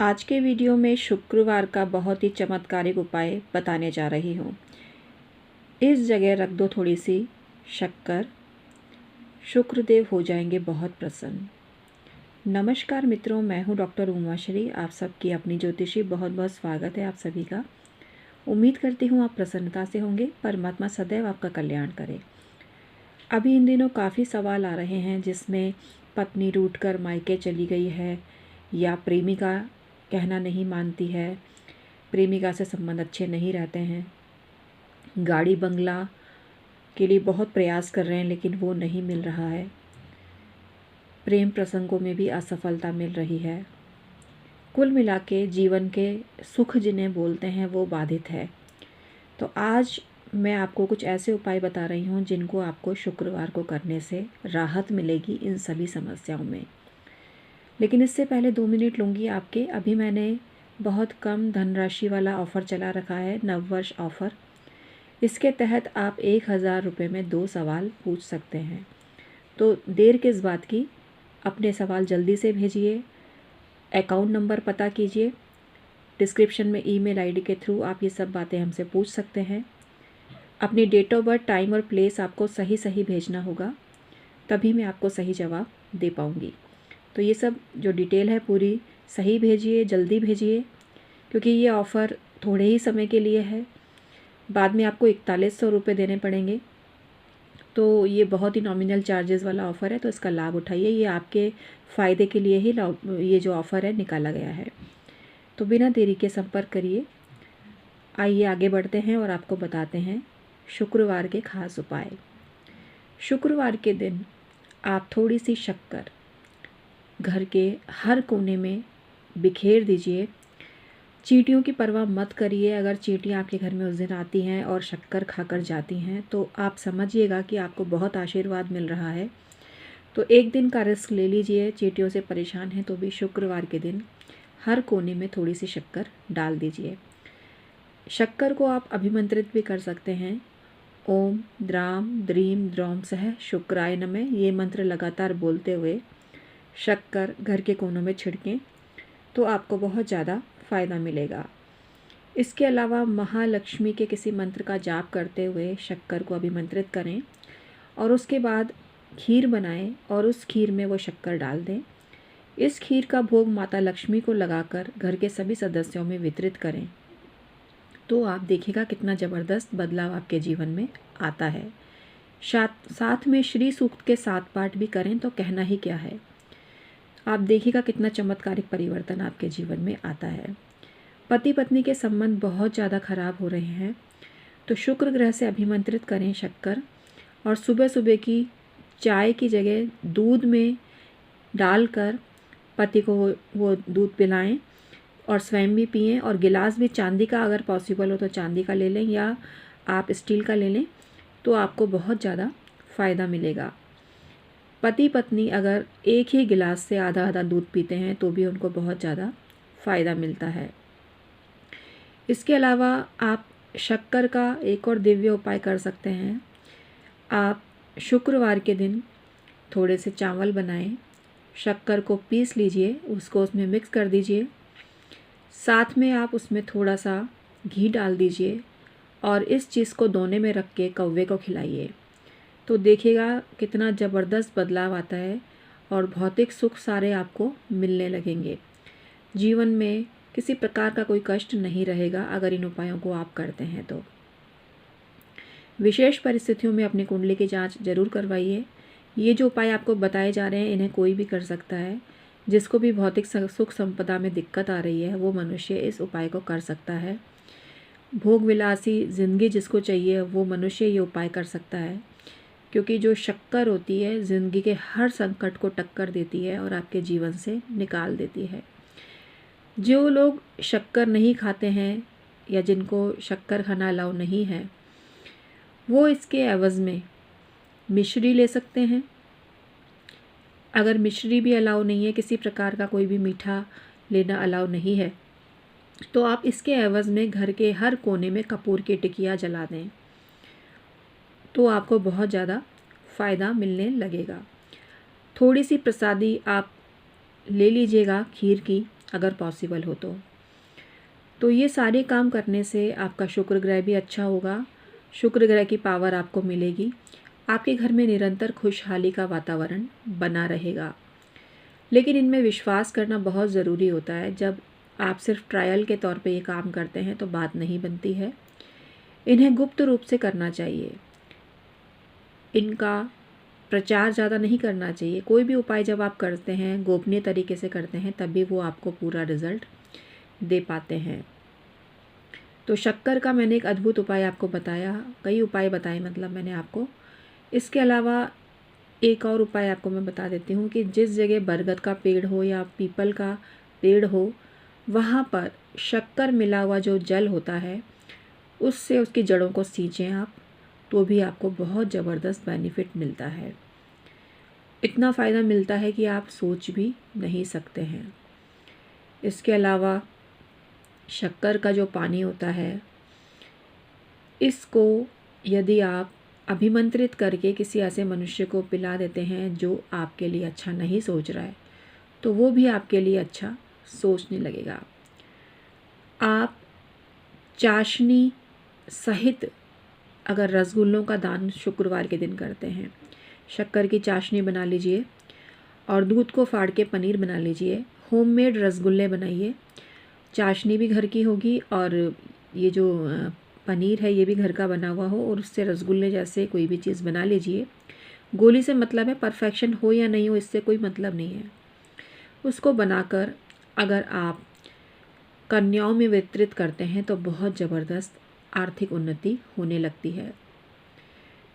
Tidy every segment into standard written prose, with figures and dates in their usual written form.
आज के वीडियो में शुक्रवार का बहुत ही चमत्कारिक उपाय बताने जा रही हूँ। इस जगह रख दो थोड़ी सी शक्कर, शुक्रदेव हो जाएंगे बहुत प्रसन्न। नमस्कार मित्रों, मैं हूँ डॉक्टर उमाश्री। आप सबकी अपनी ज्योतिषी बहुत बहुत स्वागत है आप सभी का। उम्मीद करती हूँ आप प्रसन्नता से होंगे। परमात्मा सदैव आपका कल्याण करे। अभी इन दिनों काफ़ी सवाल आ रहे हैं जिसमें पत्नी रूठकर मायके चली गई है या प्रेमिका कहना नहीं मानती है, प्रेमिका से संबंध अच्छे नहीं रहते हैं, गाड़ी बंगला के लिए बहुत प्रयास कर रहे हैं लेकिन वो नहीं मिल रहा है, प्रेम प्रसंगों में भी असफलता मिल रही है, कुल मिला के जीवन के सुख जिन्हें बोलते हैं वो बाधित है। तो आज मैं आपको कुछ ऐसे उपाय बता रही हूँ जिनको आपको शुक्रवार को करने से राहत मिलेगी इन सभी समस्याओं में। लेकिन इससे पहले 2 मिनट लूँगी आपके। अभी मैंने बहुत कम धनराशि वाला ऑफ़र चला रखा है, नववर्ष ऑफ़र। इसके तहत आप 1000 रुपये में 2 सवाल पूछ सकते हैं। तो देर किस बात की, अपने सवाल जल्दी से भेजिए। अकाउंट नंबर पता कीजिए, डिस्क्रिप्शन में ईमेल आईडी के थ्रू आप ये सब बातें हमसे पूछ सकते हैं। अपनी डेट ऑफ बर्थ, टाइम और प्लेस आपको सही भेजना होगा, तभी मैं आपको सही जवाब दे पाऊँगी। तो ये सब जो डिटेल है पूरी सही भेजिए, जल्दी भेजिए, क्योंकि ये ऑफ़र थोड़े ही समय के लिए है। बाद में आपको 4100 रुपये देने पड़ेंगे। तो ये बहुत ही नॉमिनल चार्जेस वाला ऑफ़र है, तो इसका लाभ उठाइए। ये आपके फ़ायदे के लिए ही ये जो ऑफ़र है निकाला गया है। तो बिना देरी के संपर्क करिए। आइए आगे बढ़ते हैं और आपको बताते हैं शुक्रवार के खास उपाय। शुक्रवार के दिन आप थोड़ी सी शक्कर घर के हर कोने में बिखेर दीजिए। चींटियों की परवाह मत करिए। अगर चींटियाँ आपके घर में उस दिन आती हैं और शक्कर खाकर जाती हैं तो आप समझिएगा कि आपको बहुत आशीर्वाद मिल रहा है। तो एक दिन का रिस्क ले लीजिए। चींटियों से परेशान हैं तो भी शुक्रवार के दिन हर कोने में थोड़ी सी शक्कर डाल दीजिए। शक्कर को आप अभिमंत्रित भी कर सकते हैं। ओम द्राम द्रीम द्रौम सह शुक्राय नमः, ये मंत्र लगातार बोलते हुए शक्कर घर के कोनों में छिड़कें तो आपको बहुत ज़्यादा फ़ायदा मिलेगा। इसके अलावा महालक्ष्मी के किसी मंत्र का जाप करते हुए शक्कर को अभिमंत्रित करें और उसके बाद खीर बनाएं और उस खीर में वो शक्कर डाल दें। इस खीर का भोग माता लक्ष्मी को लगाकर घर के सभी सदस्यों में वितरित करें तो आप देखिएगा कितना ज़बरदस्त बदलाव आपके जीवन में आता है। साथ में श्री सूक्त के 7 पाठ भी करें तो कहना ही क्या है। आप देखिएगा कितना चमत्कारिक परिवर्तन आपके जीवन में आता है। पति पत्नी के संबंध बहुत ज़्यादा खराब हो रहे हैं तो शुक्र ग्रह से अभिमंत्रित करें शक्कर और सुबह सुबह की चाय की जगह दूध में डालकर पति को वो दूध पिलाएं और स्वयं भी पिएं। और गिलास भी चांदी का, अगर पॉसिबल हो तो चांदी का ले लें या आप स्टील का ले लें तो आपको बहुत ज़्यादा फ़ायदा मिलेगा। पति पत्नी अगर एक ही गिलास से आधा आधा दूध पीते हैं तो भी उनको बहुत ज़्यादा फ़ायदा मिलता है। इसके अलावा आप शक्कर का एक और दिव्य उपाय कर सकते हैं। आप शुक्रवार के दिन थोड़े से चावल बनाएं, शक्कर को पीस लीजिए, उसको उसमें मिक्स कर दीजिए, साथ में आप उसमें थोड़ा सा घी डाल दीजिए और इस चीज़ को दोने में रख के कौवे को खिलाइए तो देखिएगा कितना ज़बरदस्त बदलाव आता है और भौतिक सुख सारे आपको मिलने लगेंगे। जीवन में किसी प्रकार का कोई कष्ट नहीं रहेगा अगर इन उपायों को आप करते हैं तो। विशेष परिस्थितियों में अपनी कुंडली की जांच जरूर करवाइए। ये जो उपाय आपको बताए जा रहे हैं इन्हें कोई भी कर सकता है। जिसको भी भौतिक सुख संपदा में दिक्कत आ रही है वो मनुष्य इस उपाय को कर सकता है। भोग विलासी ज़िंदगी जिसको चाहिए वो मनुष्य ये उपाय कर सकता है, क्योंकि जो शक्कर होती है ज़िंदगी के हर संकट को टक्कर देती है और आपके जीवन से निकाल देती है। जो लोग शक्कर नहीं खाते हैं या जिनको शक्कर खाना अलाउ नहीं है वो इसके एवज़ में मिश्री ले सकते हैं। अगर मिश्री भी अलाउ नहीं है, किसी प्रकार का कोई भी मीठा लेना अलाउ नहीं है, तो आप इसके एवज़ में घर के हर कोने में कपूर की टिकिया जला दें तो आपको बहुत ज़्यादा फ़ायदा मिलने लगेगा। थोड़ी सी प्रसादी आप ले लीजिएगा खीर की अगर पॉसिबल हो तो ये सारे काम करने से आपका शुक्र ग्रह भी अच्छा होगा, शुक्र ग्रह की पावर आपको मिलेगी, आपके घर में निरंतर खुशहाली का वातावरण बना रहेगा। लेकिन इनमें विश्वास करना बहुत ज़रूरी होता है। जब आप सिर्फ ट्रायल के तौर पे ये काम करते हैं तो बात नहीं बनती है। इन्हें गुप्त रूप से करना चाहिए, इनका प्रचार ज़्यादा नहीं करना चाहिए। कोई भी उपाय जब आप करते हैं गोपनीय तरीके से करते हैं तभी वो आपको पूरा रिज़ल्ट दे पाते हैं। तो शक्कर का मैंने एक अद्भुत उपाय आपको बताया, कई उपाय बताए मतलब मैंने आपको। इसके अलावा एक और उपाय आपको मैं बता देती हूँ कि जिस जगह बरगद का पेड़ हो या पीपल का पेड़ हो, वहाँ पर शक्कर मिला हुआ जो जल होता है उससे उसकी जड़ों को सींचें आप, तो भी आपको बहुत ज़बरदस्त बेनिफिट मिलता है। इतना फ़ायदा मिलता है कि आप सोच भी नहीं सकते हैं। इसके अलावा शक्कर का जो पानी होता है, इसको यदि आप अभिमंत्रित करके किसी ऐसे मनुष्य को पिला देते हैं जो आपके लिए अच्छा नहीं सोच रहा है, तो वो भी आपके लिए अच्छा सोचने लगेगा। आप चाशनी सहित अगर रसगुल्लों का दान शुक्रवार के दिन करते हैं, शक्कर की चाशनी बना लीजिए और दूध को फाड़ के पनीर बना लीजिए, होममेड रसगुल्ले बनाइए, चाशनी भी घर की होगी और ये जो पनीर है ये भी घर का बना हुआ हो, और उससे रसगुल्ले जैसे कोई भी चीज़ बना लीजिए। गोली से मतलब है, परफेक्शन हो या नहीं हो इससे कोई मतलब नहीं है। उसको बनाकर अगर आप कन्याओं में वितरित करते हैं तो बहुत ज़बरदस्त आर्थिक उन्नति होने लगती है।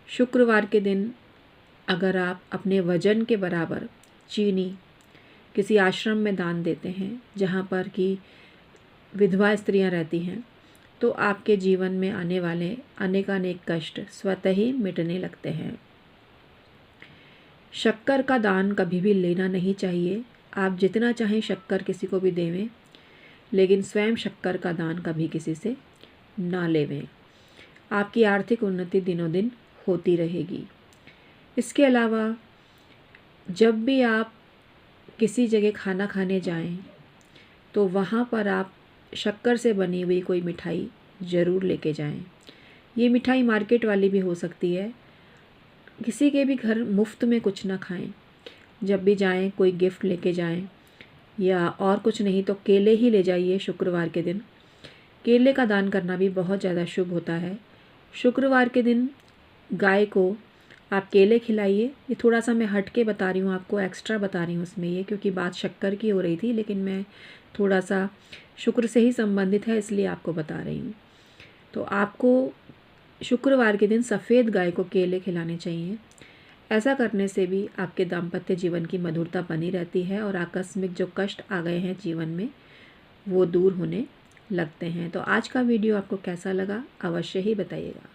शुक्रवार के दिन अगर आप अपने वजन के बराबर चीनी किसी आश्रम में दान देते हैं जहाँ पर कि विधवा स्त्रियाँ रहती हैं, तो आपके जीवन में आने वाले अनेकानेक कष्ट स्वतः ही मिटने लगते हैं। शक्कर का दान कभी भी लेना नहीं चाहिए। आप जितना चाहें शक्कर किसी को भी देवें, लेकिन स्वयं शक्कर का दान कभी किसी से ना लेवें। आपकी आर्थिक उन्नति दिनों दिन होती रहेगी। इसके अलावा जब भी आप किसी जगह खाना खाने जाएं, तो वहाँ पर आप शक्कर से बनी हुई कोई मिठाई ज़रूर लेके जाएं। ये मिठाई मार्केट वाली भी हो सकती है। किसी के भी घर मुफ्त में कुछ ना खाएं। जब भी जाएं कोई गिफ्ट लेके जाएं, या और कुछ नहीं तो केले ही ले जाइए शुक्रवार के दिन। केले का दान करना भी बहुत ज़्यादा शुभ होता है। शुक्रवार के दिन गाय को आप केले खिलाइए। ये थोड़ा सा मैं हट के बता रही हूँ आपको, एक्स्ट्रा बता रही हूँ उसमें ये, क्योंकि बात शक्कर की हो रही थी लेकिन मैं थोड़ा सा शुक्र से ही संबंधित है इसलिए आपको बता रही हूँ। तो आपको शुक्रवार के दिन सफ़ेद गाय को केले खिलाने चाहिए। ऐसा करने से भी आपके दाम्पत्य जीवन की मधुरता बनी रहती है और आकस्मिक जो कष्ट आ गए हैं जीवन में वो दूर होने लगते हैं। तो आज का वीडियो आपको कैसा लगा अवश्य ही बताइएगा।